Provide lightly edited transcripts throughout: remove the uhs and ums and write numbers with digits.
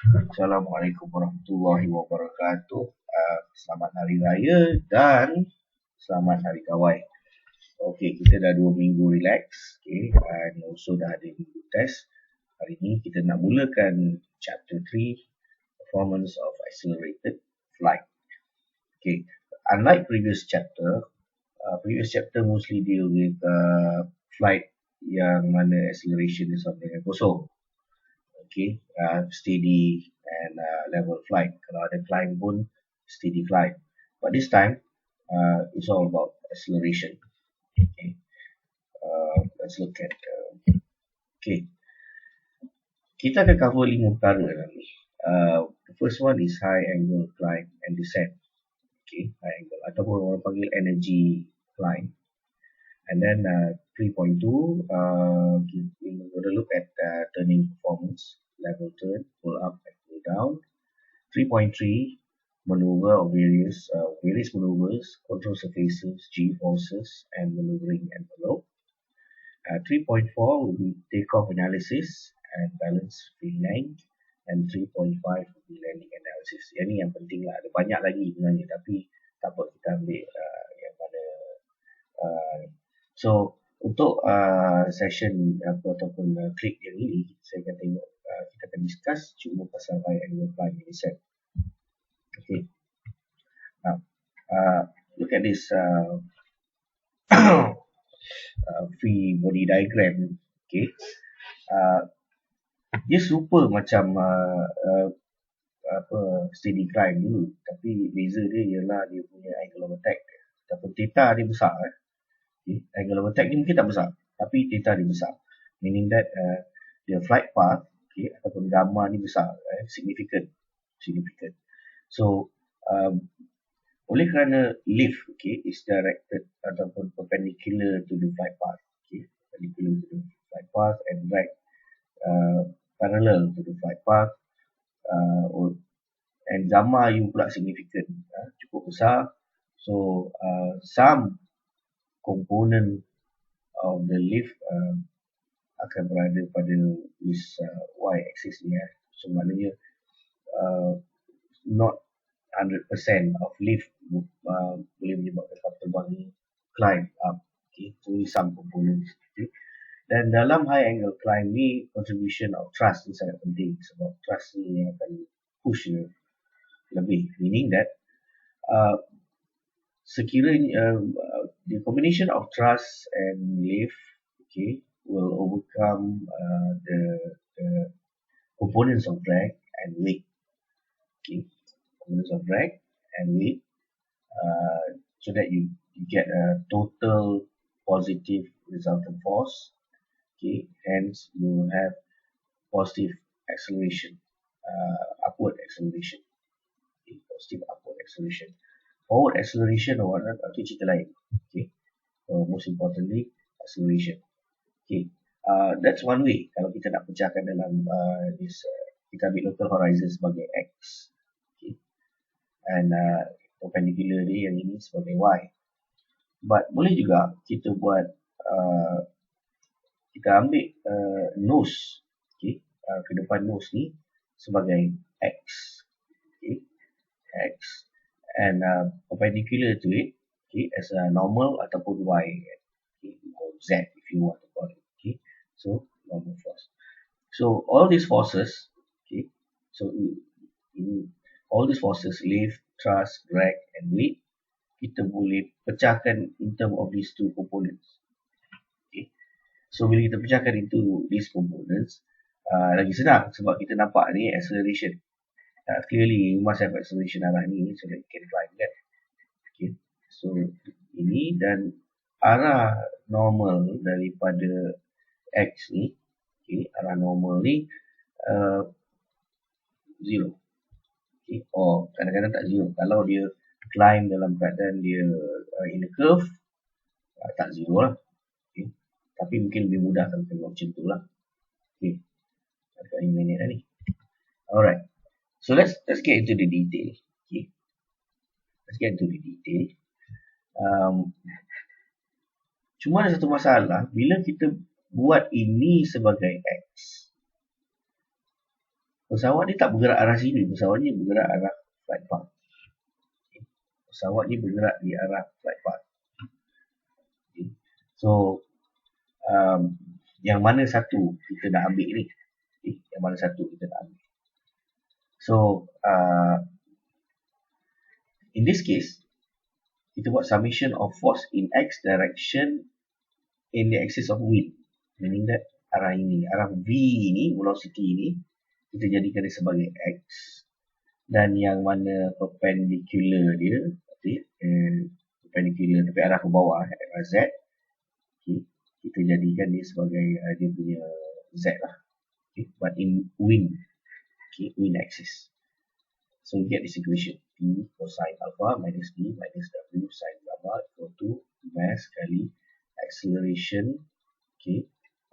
Assalamualaikum warahmatullahi wabarakatuh. Selamat Hari Raya dan selamat Hari Kawai. Okey, kita dah 2 minggu relax. Okey, and also dah ada minggu test. Hari ni kita nak mulakan chapter 3, Performance of Accelerated Flight. Okey, unlike previous chapter mostly deal with flight yang mana acceleration is sama dengan kosong. Okay, steady and level flight. Kalau ada climb pun steady climb. But this time, it's all about acceleration. Okay, let's look at. Okay, kita akan cover 5 perkara dalam ni. The first one is high angle climb and descent. Okay, high angle ataupun orang panggil energy climb. And then 3.2, we're going to look at turning performance, level turn, pull up and pull down. 3.3, maneuver of various maneuvers, control surfaces, G-forces, and maneuvering envelope. 3.4 will be takeoff analysis and balance free length. And 3.5 will be landing analysis. Yang ni yang penting lah. Ada banyak lagi sebenarnya, tapi tak apa, kita ambil yang mana. So untuk session ataupun klik yang ini, saya akan tengok kita akan discuss cuma pasal high angle climb and descent. Okay. Now, look at this free body diagram. Okay. Dia serupa macam steady climb dulu, tapi beza dia ialah dia punya angle of attack ataupun theta dia besar. Okay. Angle of attack ni mungkin tak besar, tapi theta dia besar, meaning that the flight path, okay, ataupun gamma ni besar, significant. So oleh kerana lift, okay, is directed ataupun perpendicular to the flight path, okay, perpendicular to the flight path and drag parallel to the flight path, and gamma U pula significant, cukup besar. So some component of the lift akan berada pada this y-axis ni. So maknanya not 100% of lift boleh menyebabkan kapal terbang ni climb up. Okay, so some components. Okay. Dan dalam high angle climb ni, contribution of thrust ni sangat penting, sebab thrust ni yang akan push dia lebih, meaning that sekiranya the combination of thrust and lift, okay, will overcome the components of drag and weight. Okay, components of drag and weight, so that you get a total positive resultant force. Okay, hence you will have positive acceleration, upward acceleration. Okay, positive upward acceleration. Forward acceleration or whatnot, itu cerita lain. Okay, most importantly, acceleration. Okay, that's one way. Kalau kita nak pecahkan dalam this, kita ambil local horizon sebagai X, okay, and perpendicular dia yang ini sebagai Y. But boleh juga kita buat, kita ambil nose, okay, ke depan nose ni sebagai X, okay, X, and perpendicular to it, okay, as a normal ataupun Y, okay, or Z if you want to call it. Okay, so normal force. So all these forces, okay, so all these forces, lift, thrust, drag and weight, kita boleh pecahkan in term of these two components. Okay, so bila kita pecahkan into these components, lagi senang sebab kita nampak ni acceleration. Clearly you must have acceleration arah ni so that you can climb that. Okay, so ini dan arah normal daripada X ni, okay, arah normal ni 0. Okay, or kadang-kadang tak 0. Kalau dia climb dalam keadaan dia in a curve, tak 0 lah. Okay, tapi mungkin lebih mudah kalau tengok macam tu lah. Okay, agak ini dah ni. Alright. So let's get into the detail. Okay, let's get into the detail. Cuma ada satu masalah bila kita buat ini sebagai X. Pesawat ni tak bergerak arah sini, pesawat ni bergerak arah flight path. Pesawat ni bergerak di arah flight path. Okay. So, yang mana satu kita nak ambil ni? Okay. Yang mana satu kita nak ambil? So, in this case, kita buat summation of force in x direction in the axis of wind. Meaning that arah ini, arah v ni, velocity ni, kita jadikan dia sebagai x. Dan yang mana perpendicular dia, okay, perpendicular tapi arah ke bawah, arah z, okay, kita jadikan dia sebagai dia punya z lah. Okay, but in wind, okay, wind axis. So we get this equation, P cosine alpha minus D minus W sin gamma equal to mass kali acceleration, okay,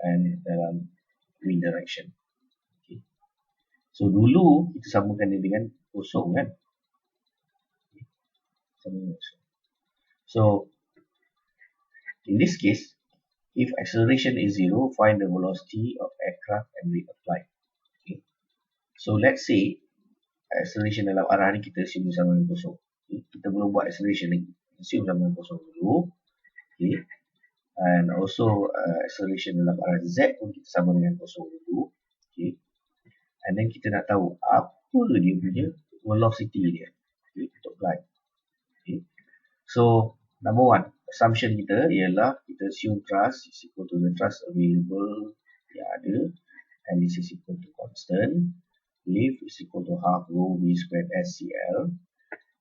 and dalam wind direction. Okay. So dulu kita samakan dia dengan kosong kan. Okay. Sama kosong. So in this case, if acceleration is 0, find the velocity of aircraft and rate of flight. Okay. So let's say acceleration dalam arah ni kita assume sama dengan kosong. Okay. Kita belum buat acceleration lagi. Assume sama dengan kosong dulu. Okay. And also acceleration dalam arah z pun kita sama dengan kosong dulu. Okay. And then kita nak tahu apa dia punya velocity dia. Okay. Untuk flight. Okay. So number one, assumption kita ialah kita assume thrust is equal to the thrust available yang ada, and this is equal to constant. Lift is equal to half rho v squared SCL,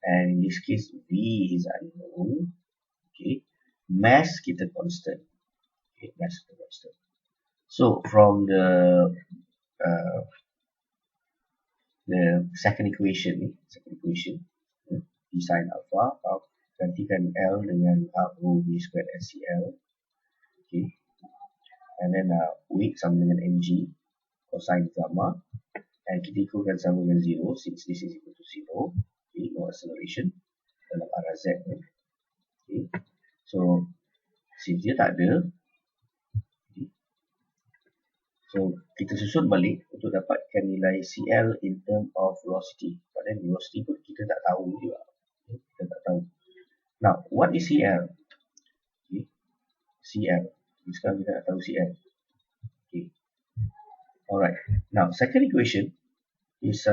and in this case v is unknown. Okay, mass kita constant. Okay, mass kita constant. So from the second equation, d sin alpha, gantikan L dengan half rho v squared SCL. Okay, and then weight sama dengan mg cosine gamma. And kita ikutkan sama dengan 0 since this is equal to 0. Okay, no acceleration dalam arah z. Okay. So, since dia tak ada, okay, so kita susun balik untuk dapatkan nilai CL in term of velocity. But then velocity pun kita tak tahu juga. Okay, kita tak tahu. Now, what is CL? Okay. CL. Sekarang kita nak tahu CL. Okay. Alright. Now, second equation is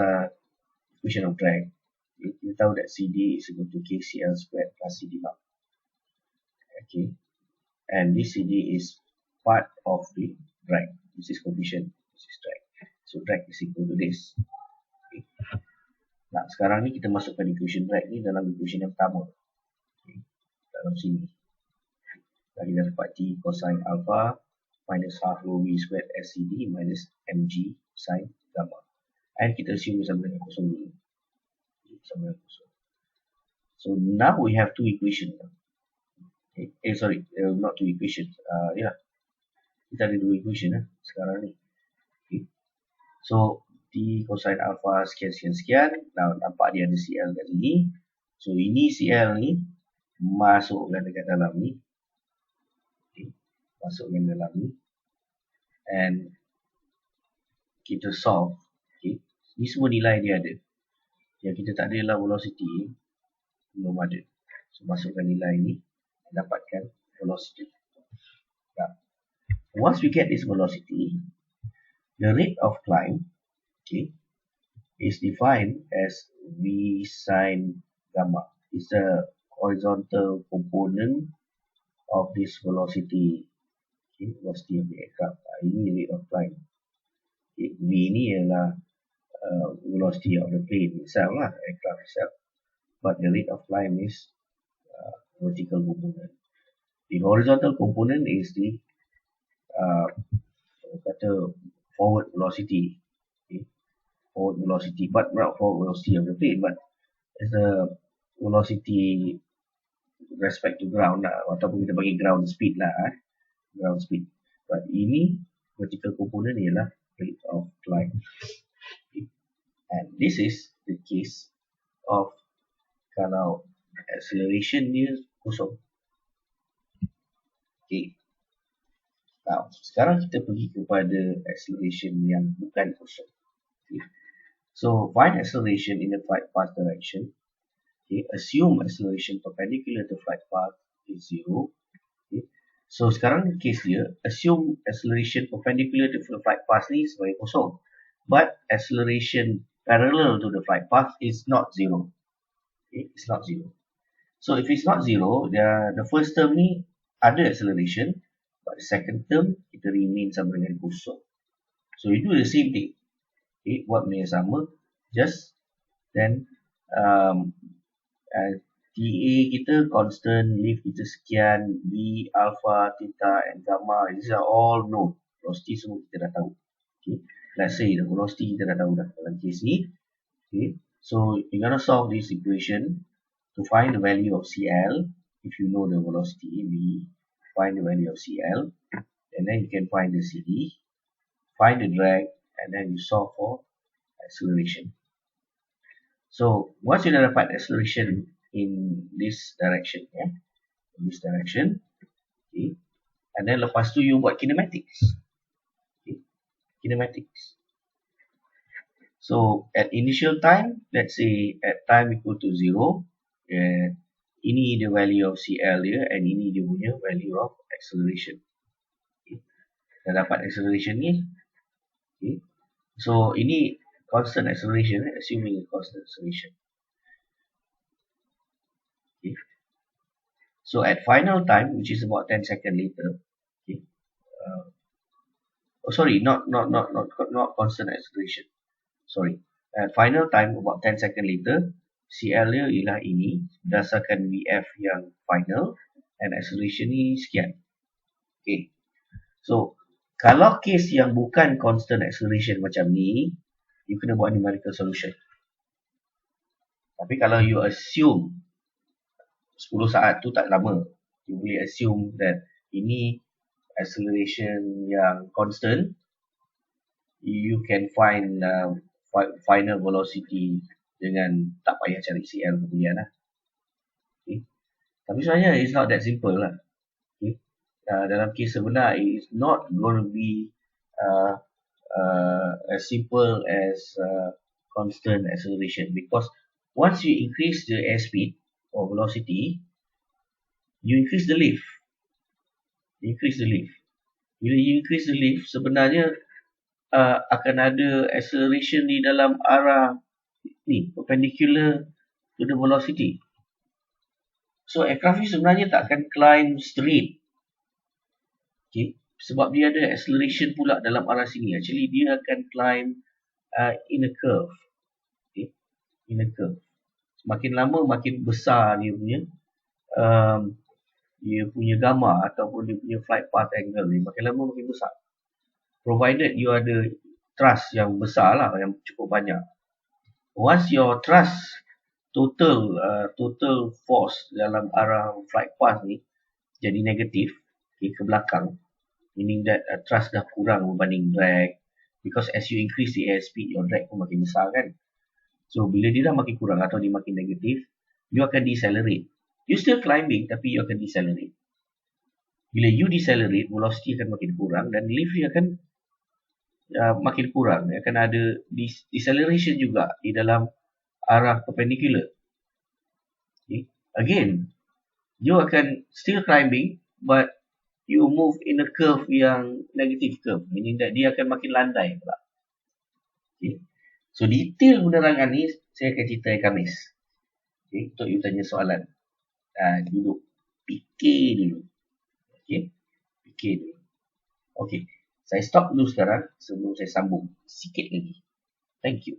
equation of drag. You tahu that CD is equal to KCL squared plus CD naught. Okay. And this CD is part of the drag. This is coefficient. This is drag. So drag is equal to this. Okay. Nah, sekarang ni kita masukkan equation drag ni dalam equation yang pertama. Okay. Dalam sini. Kita dapat T cosine alpha minus half rho v squared SCD minus mg sin gamma. And kita assume sama dengan kosong dulu. Sama dengan kosong. So now we have two equations. Okay. Not two equations. Yeah. Kita ada dua equation sekarang ni. Okay. So T cosine alpha sekian. Now nampak dia ada CL kat sini. So ini CL ni masukkan dekat dalam ni. Okay. Masukkan dalam ni. And kita solve. Okay. Ni semua nilai dia ada. Yang kita tak ada ialah velocity. Belum ada. So masukkan nilai ni. Dapatkan velocity. Now, once we get this velocity, the rate of climb, okay, is defined as v sin gamma. It's the horizontal component of this velocity. Okay, velocity of the aircraft. Ini rate of climb. Okay, v ni ialah velocity of the plane itself lah, aircraft itself. But the rate of climb is vertical component. The horizontal component is the forward velocity. Okay. Forward velocity, but not forward velocity of the plane, but it's the velocity with respect to ground lah, ataupun kita bagi ground speed lah, ground speed. But ini vertical component ialah rate of climb. Okay. And this is the case of kalau acceleration dia kosong. Okay. Now, sekarang kita pergi kepada acceleration yang bukan kosong. Okay. So find acceleration in the flight path direction. Okay, assume acceleration perpendicular to flight path is 0. Okay. So sekarang case dia, assume acceleration perpendicular to the flight path ni sebagai kosong. But acceleration parallel to the flight path is not 0. Okay, it's not 0. So if it's not 0, the first term ni ada acceleration, but the second term kita remain sama dengan kosong. So you do the same thing. Okay, buat benda yang sama, just then TA kita constant, lift kita sekian, B, alpha, theta, and gamma, these are all known. Velocity semua kita dah tahu. Okay, let's say the velocity kita dah tahu dah dalam case ni. Okay, so you're gonna solve this equation to find the value of CL. If you know the velocity V, find the value of CL, and then you can find the CD, find the drag, and then you solve for acceleration. So once you dapat acceleration in this direction, in this direction, okay, and then lepas tu you buat kinematics, okay, kinematics. So at initial time, let's say at time equal to 0, ini the value of CL dia, and ini dia punya value of acceleration. Okay. Dah dapat acceleration ni, okay. So ini constant acceleration, assuming a constant acceleration. Okay. So at final time, which is about 10 seconds later, okay, not constant acceleration. Sorry. At final time, about 10 seconds later, CL dia ialah ini, berdasarkan VF yang final, and acceleration ni sekian. Okay. So, kalau case yang bukan constant acceleration macam ni, you kena buat numerical solution. Tapi kalau you assume 10 saat tu tak lama, you boleh assume that ini acceleration yang constant, you can find final velocity dengan tak payah cari CL kemudian lah. Okay. Tapi sebenarnya it's not that simple lah. Okay. Dalam kes sebenar, it's not going to be as simple as constant acceleration, because once you increase the airspeed or velocity, you increase the lift. Bila you increase the lift, sebenarnya akan ada acceleration di dalam arah ni, perpendicular to the velocity. So aircraft ni sebenarnya tak akan climb straight. Okay, sebab dia ada acceleration pula dalam arah sini. Actually dia akan climb in a curve. Okay, in a curve. Semakin lama makin besar dia punya gamma ataupun dia punya flight path angle ni, makin lama makin besar. Provided you ada thrust yang besar lah, yang cukup banyak. Once your thrust total force dalam arah flight path ni jadi negatif, okay, ke belakang, meaning that thrust dah kurang berbanding drag, because as you increase the airspeed, your drag pun makin besar kan. So bila dia dah makin kurang atau dia makin negatif, you akan decelerate. You still climbing, tapi you akan decelerate. Bila you decelerate, velocity akan makin kurang dan lift dia akan makin kurang. Dia akan ada deceleration juga di dalam arah perpendicular. Okay. Again, you akan still climbing, but you move in a curve yang negative curve, meaning that dia akan makin landai pula. Okay. So detail penerangan ni saya akan cerita hari Khamis. Okay. Untuk you tanya soalan, duduk fikir dulu. Okay. Fikir dulu. Okay. Saya stop dulu sekarang sebelum saya sambung sikit lagi. Thank you.